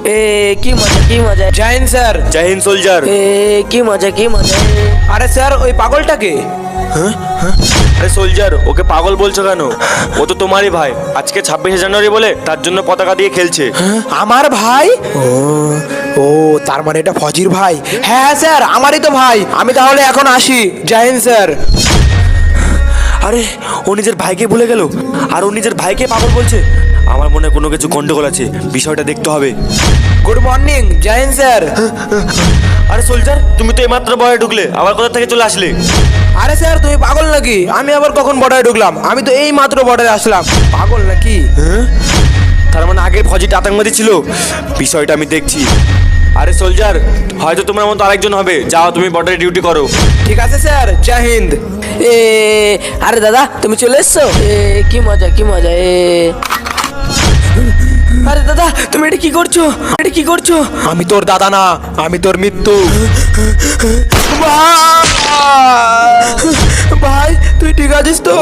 এ কি মজা কি মজা। জয় হিন্দ স্যার। জয় হিন্দ সোলজার। এ কি মজা কি মজা। আরে স্যার ওই পাগলটাকে। আরে সোলজার, ওকে পাগল বলছো কেন? ও তো তোমারই ভাই। আজকে 26শে জানুয়ারি বলে তার জন্য পতাকা দিয়ে খেলছে। আমার ভাই? ও ও তার মানে এটা ফজির ভাই। হ্যাঁ স্যার আমারই তো ভাই। আমি তাহলে এখন আসি। জয় হিন্দ স্যার। আরে ও নিজের ভাইকে ভুলে গেল, আর ও নিজের ভাইকে পাগল বলছে। আমার মনে হয় কোনো কিছু গন্ডগোল আছে, বিষয়টা দেখতে হবে। Good morning. জয় হিন্দ স্যার। আরে সোলজার, তুমি তো এইমাত্র বয়ে ঢুকলে, আবার কোথা থেকে চলে আসলে? আরে স্যার তুমি পাগল নাকি? আমি আবার কখন বর্ডারে ঢুকলাম? আমি তো এই মাত্র বর্ডারে আসলাম। পাগল নাকি? তার মানে আগে ফজিটা আতঙ্কবাদী ছিল। বিষয়টা আমি দেখছি। আরে সোলজার, হয়তো তোমার মতো আরেকজন হবে। যাও তুমি বর্ডারে ডিউটি করো। ঠিক আছে স্যার। জয় হিন্দ। এ আরে দাদা তুমি চলে এসছো? এ কি মজা কি মজা। আরে দাদা তুমি এটা কি করছো? এটা কি করছো? আমি তোর দাদা না, আমি তোর মৃত্যু। ভাই তুই ঠিক আছিস তো?